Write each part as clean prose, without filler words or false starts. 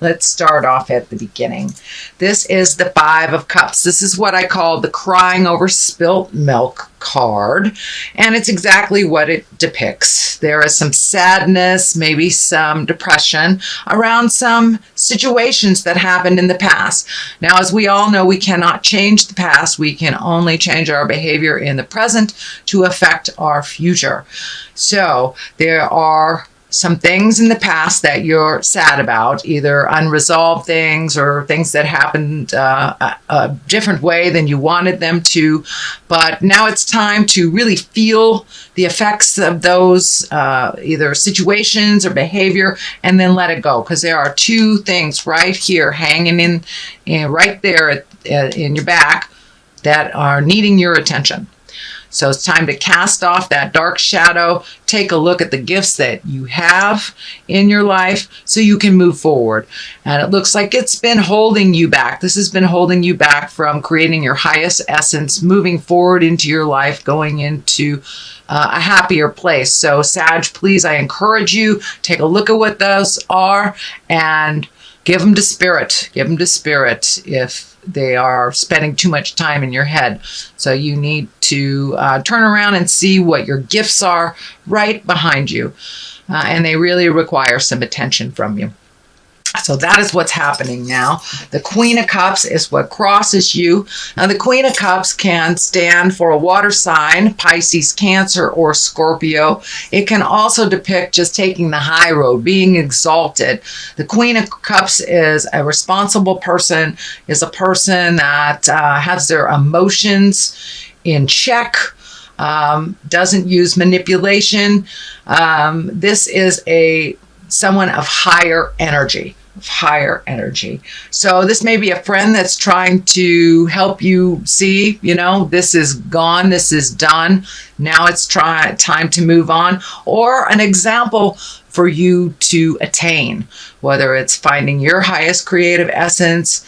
Let's start off at the beginning. This is the Five of Cups. This is what I call the crying over spilt milk card, and it's exactly what it depicts. There is some sadness, maybe some depression around some situations that happened in the past. Now, as we all know, we cannot change the past. We can only change our behavior in the present to affect our future. So there are some things in the past that you're sad about, either unresolved things or things that happened a different way than you wanted them to. But now it's time to really feel the effects of those either situations or behavior, and then let it go. Because there are two things right here hanging in right there in your back that are needing your attention. So it's time to cast off that dark shadow, take a look at the gifts that you have in your life so you can move forward. And it looks like it's been holding you back. This has been holding you back from creating your highest essence, moving forward into your life, going into a happier place. So Sag, please, I encourage you, take a look at what those are and give them to Spirit. Give them to Spirit if they are spending too much time in your head. So you need to turn around and see what your gifts are right behind you. And they really require some attention from you. So that is what's happening now. The Queen of Cups is what crosses you. Now, the Queen of Cups can stand for a water sign, Pisces, Cancer, or Scorpio. It can also depict just taking the high road, being exalted. The Queen of Cups is a responsible person, is a person that has their emotions in check, doesn't use manipulation. This is someone of higher energy. So this may be a friend that's trying to help you see, this is gone, this is done. Now it's time to move on. Or an example for you to attain, whether it's finding your highest creative essence,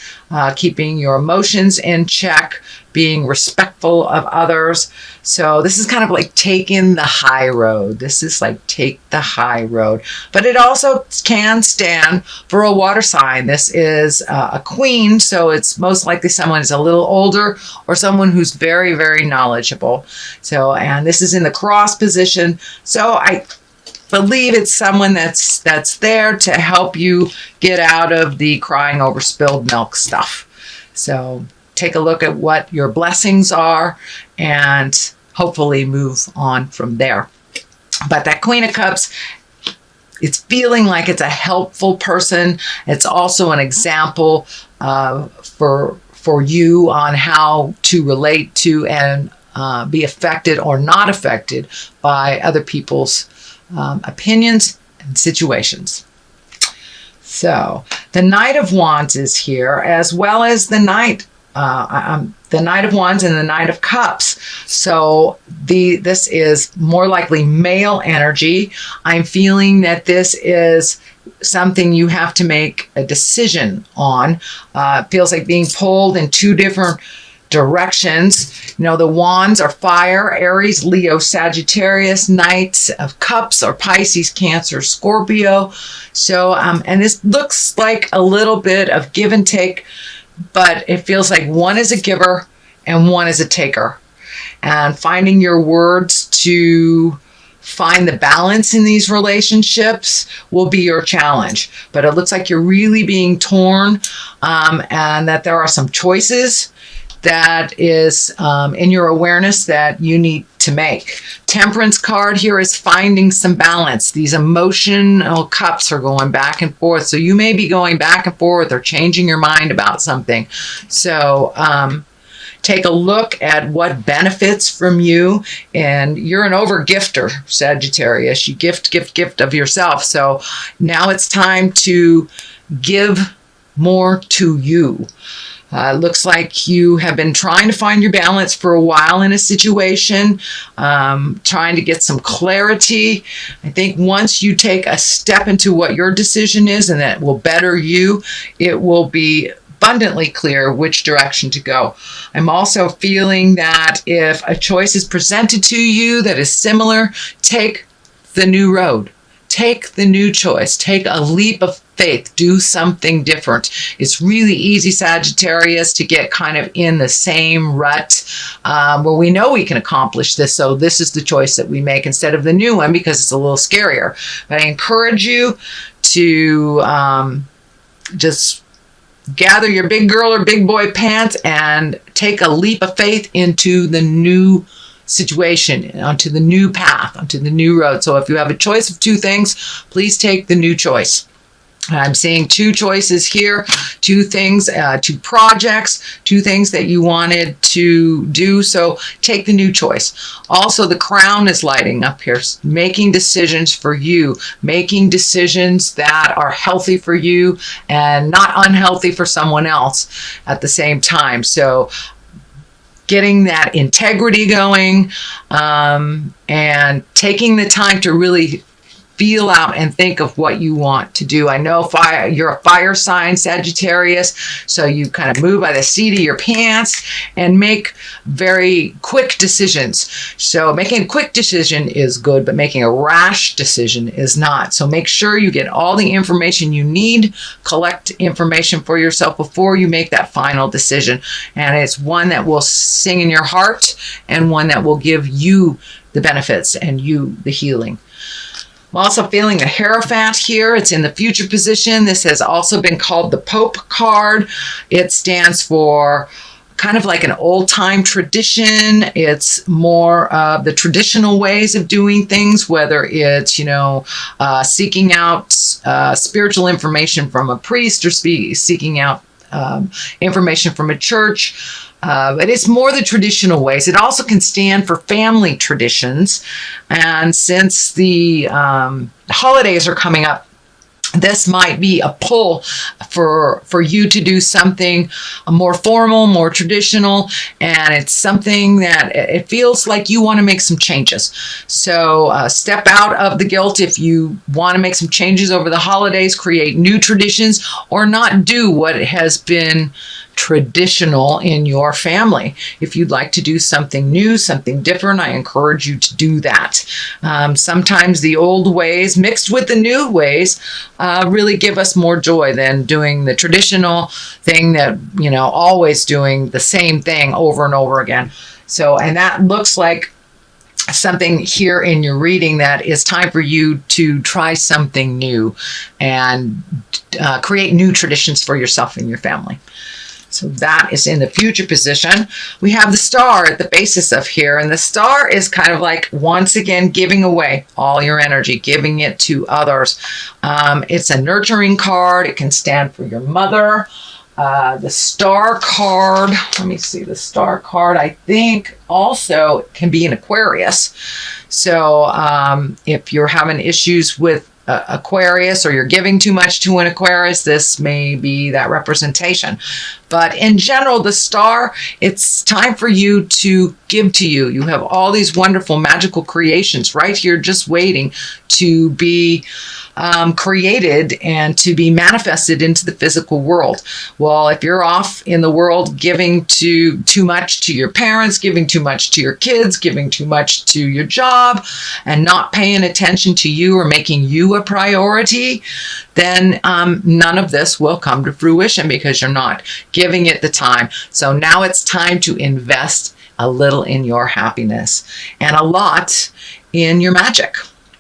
keeping your emotions in check, being respectful of others. So this is kind of like taking the high road. This is like take the high road. But it also can stand for a water sign. This is a queen, so it's most likely someone who's a little older or someone who's very, very knowledgeable. So, and this is in the cross position. So I believe it's someone that's there to help you get out of the crying over spilled milk stuff. So take a look at what your blessings are and hopefully move on from there. But that Queen of Cups, it's feeling like it's a helpful person. It's also an example for you on how to relate to and be affected or not affected by other people's opinions and situations. So the Knight of Wands is here, as well as the Knight of Wands and the Knight of Cups. So this is more likely male energy. I'm feeling that this is something you have to make a decision on. It feels like being pulled in two different directions. The wands are fire, Aries, Leo, Sagittarius. Knights of Cups are Pisces, Cancer, Scorpio. So, and this looks like a little bit of give and take, but it feels like one is a giver and one is a taker. And finding your words to find the balance in these relationships will be your challenge. But it looks like you're really being torn, and that there are some choices that is in your awareness that you need to make. Temperance card here is finding some balance. These emotional cups are going back and forth. So you may be going back and forth or changing your mind about something. So take a look at what benefits from you. And you're an over-gifter, Sagittarius. You gift of yourself. So now it's time to give more to you. Looks like you have been trying to find your balance for a while in a situation, trying to get some clarity. I think once you take a step into what your decision is and that will better you, it will be abundantly clear which direction to go. I'm also feeling that if a choice is presented to you that is similar, take the new road. take the new choice. Take a leap of faith. Do something different. It's really easy, Sagittarius, to get kind of in the same rut where we know we can accomplish this. So this is the choice that we make instead of the new one because it's a little scarier. But I encourage you to just gather your big girl or big boy pants and take a leap of faith into the new situation, onto the new path, onto the new road. So if you have a choice of two things, please take the new choice. I'm seeing two choices here, two things, two projects, two things that you wanted to do. So take the new choice. Also, the crown is lighting up here, making decisions for you, making decisions that are healthy for you and not unhealthy for someone else at the same time. So getting that integrity going and taking the time to really feel out and think of what you want to do. I know you're a fire sign, Sagittarius, so you kind of move by the seat of your pants and make very quick decisions. So making a quick decision is good, but making a rash decision is not. So make sure you get all the information you need, collect information for yourself before you make that final decision. And it's one that will sing in your heart and one that will give you the benefits and you the healing. I'm also feeling the Hierophant here. It's in the future position. This has also been called the Pope card. It stands for kind of like an old-time tradition. It's more of the traditional ways of doing things, whether it's, seeking out spiritual information from a priest or seeking out information from a church. But it's more the traditional ways. It also can stand for family traditions. And since the holidays are coming up, this might be a pull for you to do something more formal, more traditional, and it's something that it feels like you want to make some changes. So step out of the guilt if you want to make some changes over the holidays, create new traditions, or not do what has been traditional in your family. If you'd like to do something new, something different, I encourage you to do that. Sometimes the old ways mixed with the new ways really give us more joy than doing the traditional thing that, always doing the same thing over and over again. So, and that looks like something here in your reading that it's time for you to try something new and create new traditions for yourself and your family. So that is in the future position. We have the star at the basis of here, and the star is kind of like, once again, giving away all your energy, giving it to others. It's a nurturing card. It can stand for your mother. The star card, let me see, the star card, I think also can be an Aquarius. So if you're having issues with Aquarius, or you're giving too much to an Aquarius, this may be that representation. But in general, the star, it's time for you to give to you. You have all these wonderful magical creations right here just waiting to be created and to be manifested into the physical world. Well, if you're off in the world giving too much to your parents, giving too much to your kids, giving too much to your job, and not paying attention to you or making you a priority, then none of this will come to fruition because you're not giving it the time. So now it's time to invest a little in your happiness and a lot in your magic.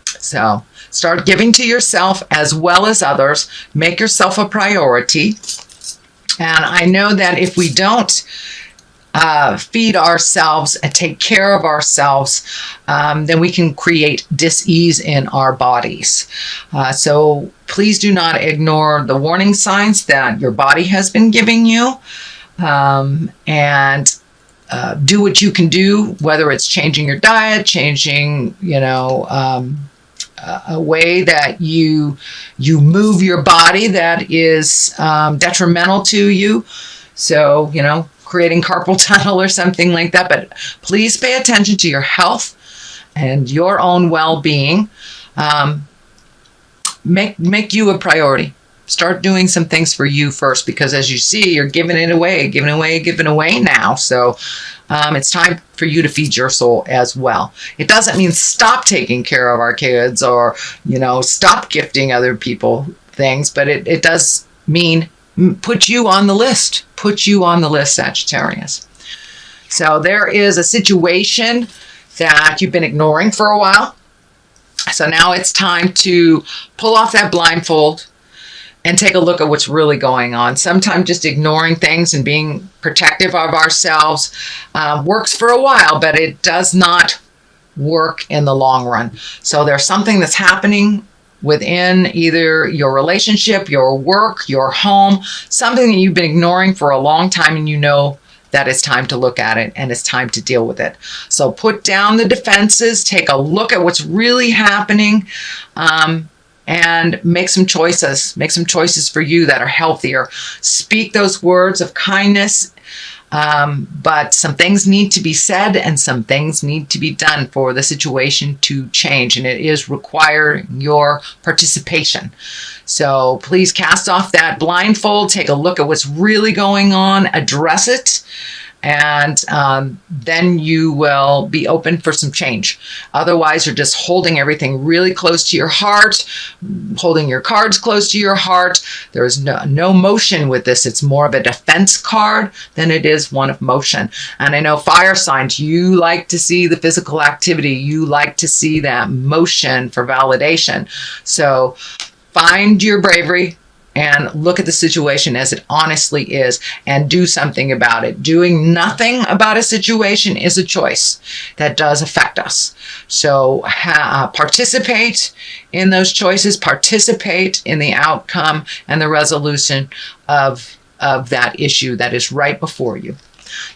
So start giving to yourself as well as others. Make yourself a priority. And I know that if we don't feed ourselves and take care of ourselves, then we can create dis-ease in our bodies. So please do not ignore the warning signs that your body has been giving you. And do what you can do, whether it's changing your diet, changing, a way that you move your body that is detrimental to you. So, creating carpal tunnel or something like that. But please pay attention to your health and your own well-being. Make you a priority. Start doing some things for you first, because as you see, you're giving away now. So It's time for you to feed your soul as well. It doesn't mean stop taking care of our kids or, stop gifting other people things, but it does mean put you on the list. Put you on the list, Sagittarius. So there is a situation that you've been ignoring for a while. So now it's time to pull off that blindfold and take a look at what's really going on. Sometimes just ignoring things and being protective of ourselves works for a while, but it does not work in the long run. So there's something that's happening within either your relationship, your work, your home, something that you've been ignoring for a long time, and you know that it's time to look at it and it's time to deal with it. So put down the defenses, take a look at what's really happening, and make some choices. Make some choices for you that are healthier. Speak those words of kindness, but some things need to be said and some things need to be done for the situation to change, and it is requiring your participation. So please cast off that blindfold, take a look at what's really going on, address it, and then you will be open for some change. Otherwise, you're just holding everything really close to your heart, holding your cards close to your heart. There's no motion with this. It's more of a defense card than it is one of motion. And I know fire signs, you like to see the physical activity. You like to see that motion for validation. So find your bravery and look at the situation as it honestly is and do something about it. Doing nothing about a situation is a choice that does affect us. So participate in those choices, participate in the outcome and the resolution of that issue that is right before you.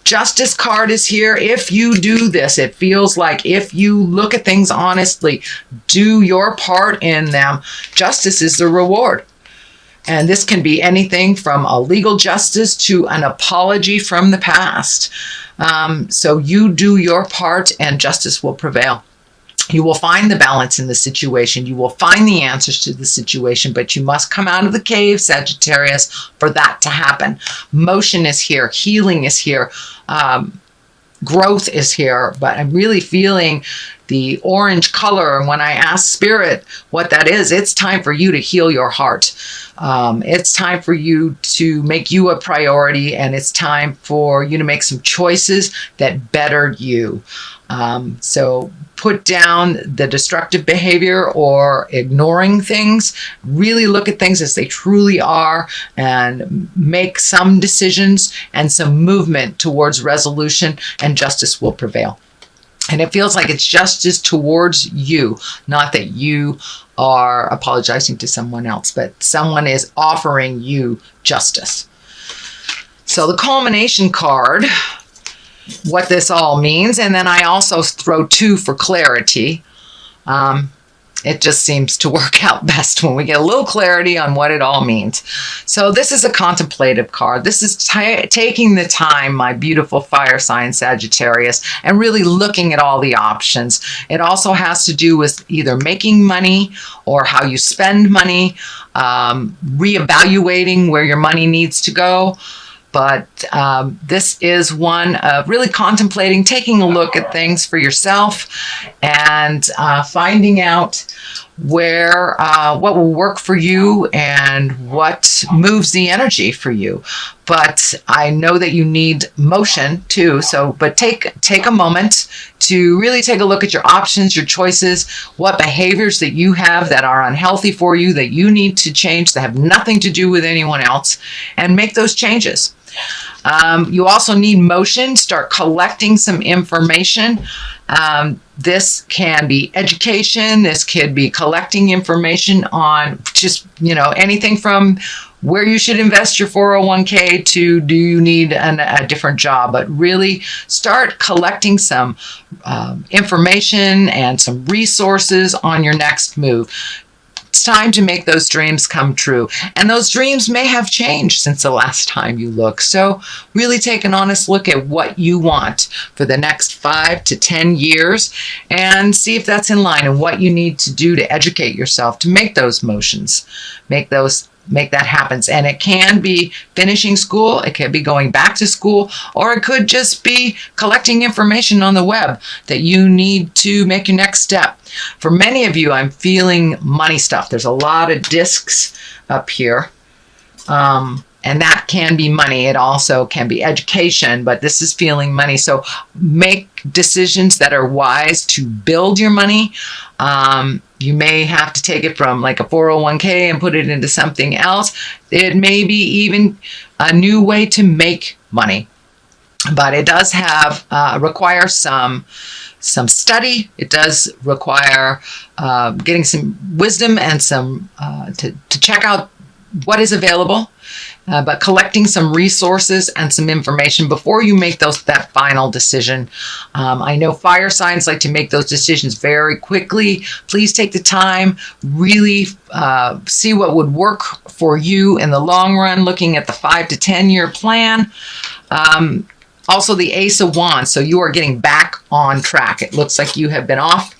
Justice card is here. If you do this, it feels like if you look at things honestly, do your part in them, justice is the reward. And this can be anything from a legal justice to an apology from the past. So you do your part and justice will prevail. You will find the balance in the situation. You will find the answers to the situation, but you must come out of the cave, Sagittarius, for that to happen. Motion is here. Healing is here. Growth is here, but I'm really feeling the orange color. And when I ask Spirit what that is, it's time for you to heal your heart. It's time for you to make you a priority, and it's time for you to make some choices that better you. So put down the destructive behavior or ignoring things. Really look at things as they truly are and make some decisions and some movement towards resolution, and justice will prevail. And it feels like it's justice towards you, not that you are apologizing to someone else, but someone is offering you justice. So the culmination card, what this all means, and then I also throw 2 for clarity. It just seems to work out best when we get a little clarity on what it all means. So this is a contemplative card. This is taking the time, my beautiful fire sign Sagittarius, and really looking at all the options. It also has to do with either making money or how you spend money, reevaluating where your money needs to go. But this is one of really contemplating, taking a look at things for yourself and finding out where what will work for you and what moves the energy for you. But I know that you need motion too. But take a moment to really take a look at your options, your choices, what behaviors that you have that are unhealthy for you, that you need to change, that have nothing to do with anyone else, and make those changes. You also need motion. Start collecting some information. This can be education. This could be collecting information on just, anything from where you should invest your 401k to do you need a different job. But really start collecting some information and some resources on your next move. It's time to make those dreams come true. And those dreams may have changed since the last time you looked. So really take an honest look at what you want for the next 5 to 10 years and see if that's in line and what you need to do to educate yourself to make those motions, make those make that happen. And it can be finishing school, it can be going back to school, or it could just be collecting information on the web that you need to make your next step. For many of you, I'm feeling money stuff. There's a lot of discs up here. And that can be money. It also can be education, but this is feeling money. So make decisions that are wise to build your money. You may have to take it from like a 401k and put it into something else. It may be even a new way to make money, but it does have require some study. It does require getting some wisdom and some to check out what is available. But collecting some resources and some information before you make that final decision. I know fire signs like to make those decisions very quickly. Please take the time, really see what would work for you in the long run, looking at the 5 to 10 year plan. Also the Ace of Wands, so you are getting back on track. It looks like you have been off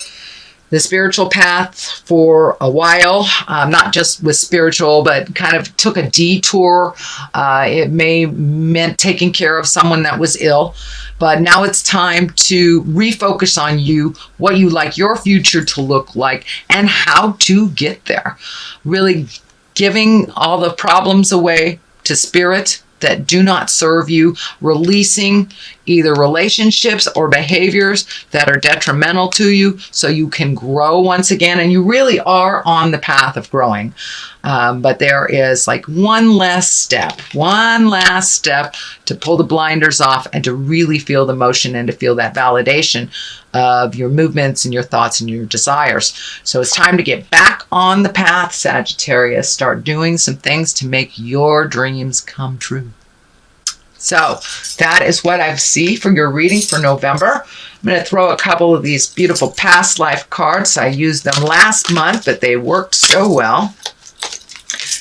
the spiritual path for a while, not just with spiritual, but kind of took a detour. It may meant taking care of someone that was ill, but now it's time to refocus on you, what you like your future to look like, and how to get there. Really giving all the problems away to spirit that do not serve you, releasing either relationships or behaviors that are detrimental to you so you can grow once again. And you really are on the path of growing. But there is like one last step to pull the blinders off and to really feel the motion and to feel that validation of your movements and your thoughts and your desires. So it's time to get back on the path, Sagittarius. Start doing some things to make your dreams come true. So that is what I see for your reading for November. I'm going to throw a couple of these beautiful past life cards. I used them last month, but they worked so well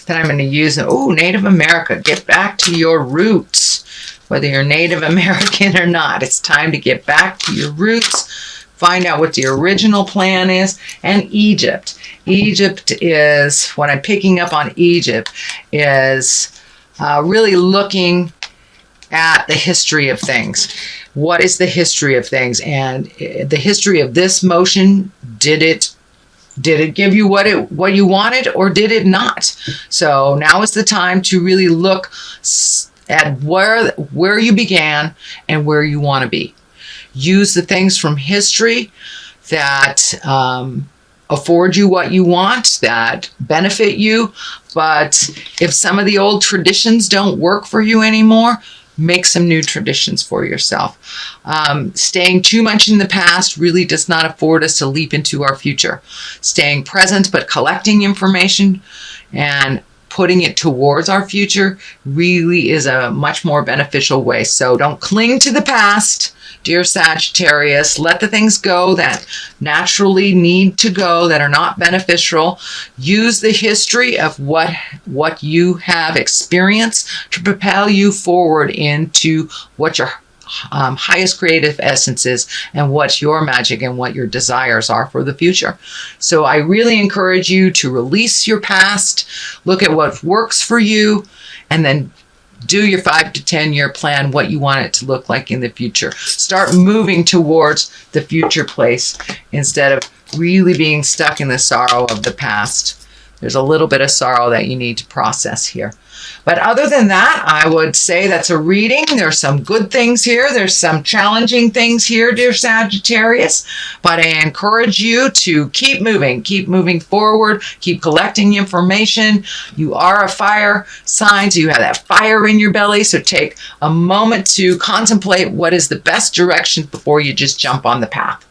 that I'm going to use them. Oh, Native America, get back to your roots. Whether you're Native American or not, it's time to get back to your roots. Find out what the original plan is. And Egypt. Egypt is, what I'm picking up on Egypt is really looking at the history of things. What is the history of things? And the history of this motion, did it give you what you wanted, or did it not? So now is the time to really look at where you began and where you want to be. Use the things from history that afford you what you want, that benefit you. But if some of the old traditions don't work for you anymore, make some new traditions for yourself. Staying too much in the past really does not afford us to leap into our future. Staying present but collecting information and putting it towards our future really is a much more beneficial way. So don't cling to the past, dear Sagittarius. Let the things go that naturally need to go, that are not beneficial. Use the history of what you have experienced to propel you forward into what your highest creative essence is and what your magic and what your desires are for the future. So I really encourage you to release your past, look at what works for you, and then do your 5 to 10 year plan, what you want it to look like in the future. Start moving towards the future place instead of really being stuck in the sorrow of the past. There's a little bit of sorrow that you need to process here. But other than that, I would say that's a reading. There's some good things here. There's some challenging things here, dear Sagittarius. But I encourage you to keep moving forward, keep collecting information. You are a fire sign, so you have that fire in your belly. So take a moment to contemplate what is the best direction before you just jump on the path.